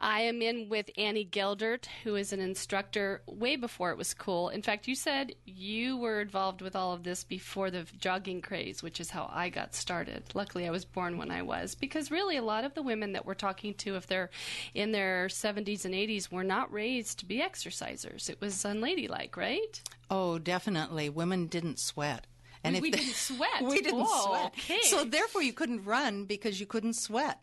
I am in with Annee Geldert, who is an instructor way before it was cool. In fact, you said you were involved with all of this before the jogging craze, which is how I got started. Luckily, I was born when I was, because really a lot of the women that we're talking to, if they're in their 70s and 80s, were not raised to be exercisers. It was unladylike, right? Oh, definitely. Women didn't sweat. And we didn't sweat. We didn't sweat. Okay. So therefore you couldn't run because you couldn't sweat.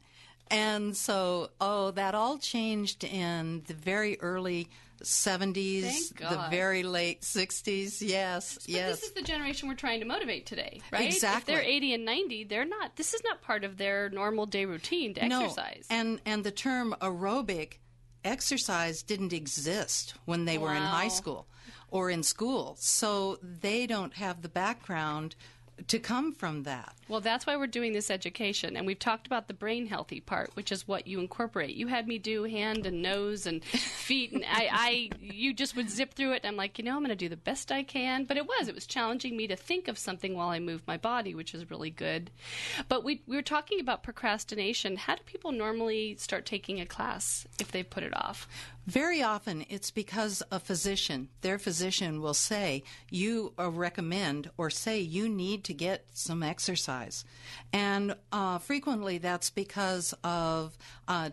And so, that all changed in the very early 70s, the very late 60s. Yes, but yes. This is the generation we're trying to motivate today, right? Exactly. If they're 80 and 90, this is not part of their normal day routine to exercise. And the term aerobic exercise didn't exist when they were in high school or in school. So they don't have the background to come from that. Well, that's why we're doing this education. And we've talked about the brain healthy part, which is what you incorporate. You had me do hand and nose and feet, and you just would zip through it. And I'm like, I'm going to do the best I can. But it was challenging me to think of something while I moved my body, which is really good. But we were talking about procrastination. How do people normally start taking a class if they've put it off? Very often it's because their physician will say, you recommend or say you need to get some exercise. And frequently that's because of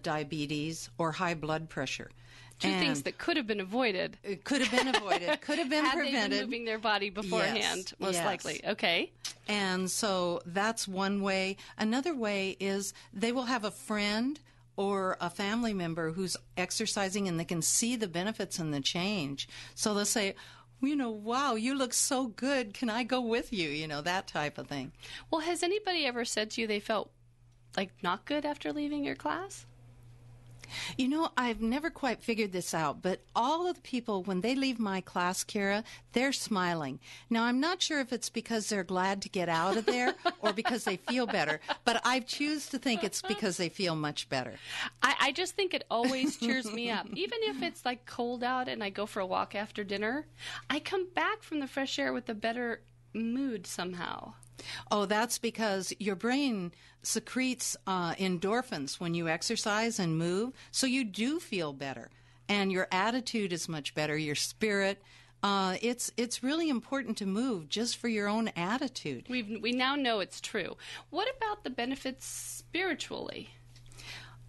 diabetes or high blood pressure. Two things that could have been avoided. It could have been avoided, could have been had prevented. Had they been moving their body beforehand, most likely. Okay. And so that's one way. Another way is they will have a friend or a family member who's exercising and they can see the benefits and the change. So they'll say, wow, you look so good. Can I go with you? That type of thing. Well, has anybody ever said to you they felt like not good after leaving your class? I've never quite figured this out, but all of the people, when they leave my class, Kira, they're smiling. Now, I'm not sure if it's because they're glad to get out of there or because they feel better, but I choose to think it's because they feel much better. I just think it always cheers me up. Even if it's like cold out and I go for a walk after dinner, I come back from the fresh air with a better mood somehow. Oh, that's because your brain secretes endorphins when you exercise and move, so you do feel better. And your attitude is much better, your spirit. It's really important to move just for your own attitude. We now know it's true. What about the benefits spiritually?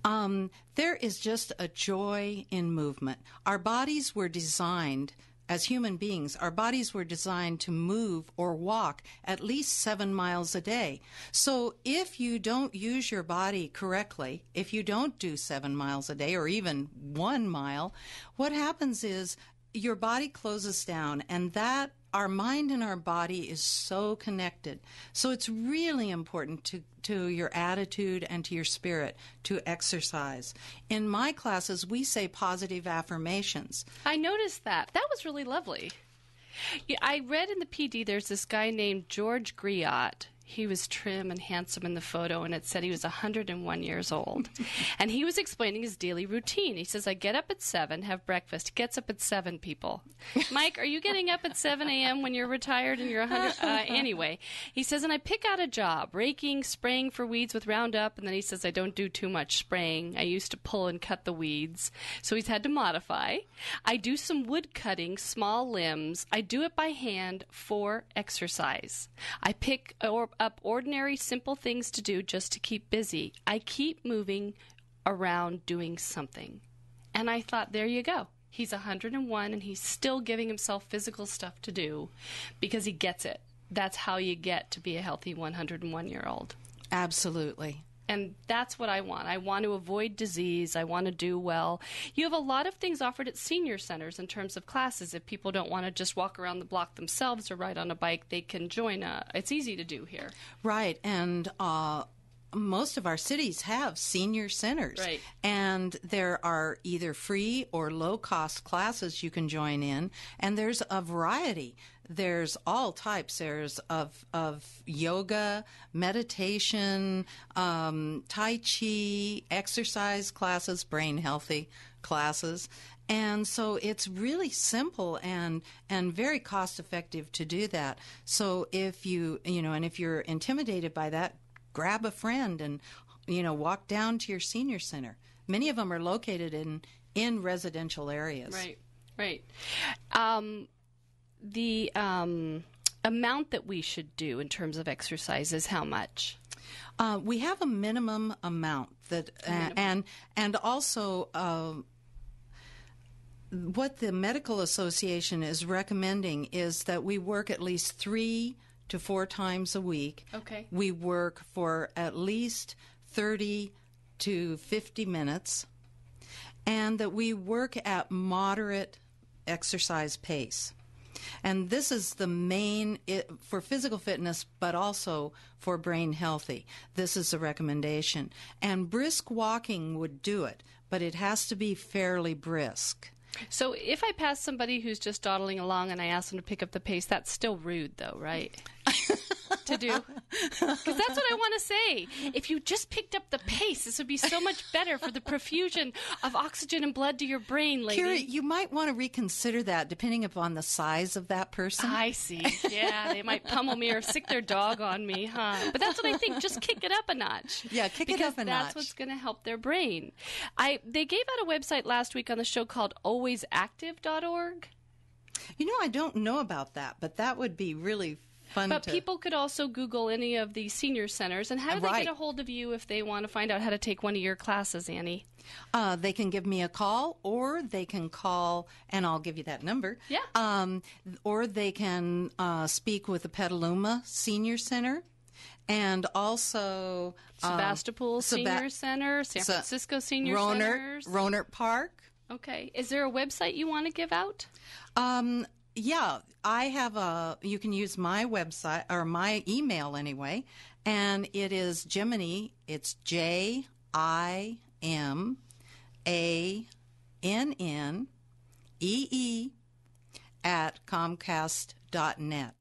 There is just a joy in movement. Our bodies were designed, as human beings, our bodies were designed to move or walk at least 7 miles a day. So if you don't use your body correctly, if you don't do 7 miles a day or even 1 mile, what happens is your body closes down, and that our mind and our body is so connected. So it's really important to your attitude and to your spirit to exercise. In my classes, we say positive affirmations. I noticed that. That was really lovely. Yeah, I read in the PD there's this guy named George Griot. He was trim and handsome in the photo, and it said he was 101 years old. And he was explaining his daily routine. He says, I get up at 7, have breakfast. He gets up at 7, people. Mike, are you getting up at 7 a.m. when you're retired and you're 100? Anyway, he says, and I pick out a job, raking, spraying for weeds with Roundup. And then he says, I don't do too much spraying. I used to pull and cut the weeds. So he's had to modify. I do some wood cutting, small limbs. I do it by hand for exercise. I pick up ordinary, simple things to do just to keep busy. I keep moving around doing something. And I thought, there you go. He's 101 and he's still giving himself physical stuff to do because he gets it. That's how you get to be a healthy 101-year-old. Absolutely. And that's what I want. I want to avoid disease. I want to do well. You have a lot of things offered at senior centers in terms of classes. If people don't want to just walk around the block themselves or ride on a bike, they can join. It's easy to do here. Right. And most of our cities have senior centers. Right. And there are either free or low-cost classes you can join in. And there's a variety. There's all types. There's of yoga, meditation, Tai Chi, exercise classes, brain healthy classes. And so it's really simple and very cost effective to do that. So if and if you're intimidated by that, grab a friend and, walk down to your senior center. Many of them are located in residential areas. Right, right. The amount that we should do in terms of exercise is how much? We have a minimum amount that, and also what the Medical Association is recommending is that we work at least 3 to 4 times a week. Okay. We work for at least 30 to 50 minutes, and that we work at moderate exercise pace. And this is the main for physical fitness, but also for brain healthy. This is a recommendation. And brisk walking would do it, but it has to be fairly brisk. So if I pass somebody who's just dawdling along and I ask them to pick up the pace, that's still rude, though, right? To do. Because that's what I want to say. If you just picked up the pace, this would be so much better for the profusion of oxygen and blood to your brain, lady. Kira, you might want to reconsider that depending upon the size of that person. I see. Yeah, they might pummel me or sick their dog on me, huh? But that's what I think. Just kick it up a notch. Yeah, kick it up a notch. Because that's what's going to help their brain. They gave out a website last week on the show called alwaysactive.org. You know, I don't know about that, but that would be really fun. But people could also Google any of the senior centers. And how do they get a hold of you if they want to find out how to take one of your classes, Annee? They can give me a call, or they can call, and I'll give you that number. Yeah. Or they can speak with the Petaluma Senior Center, and also Sebastopol Senior Center, San Francisco Senior Centers. Rohnert Park. Okay. Is there a website you want to give out? Yeah, I have you can use my website, or my email anyway, and it is Jiminy. It's JIMANNEE @Comcast.net.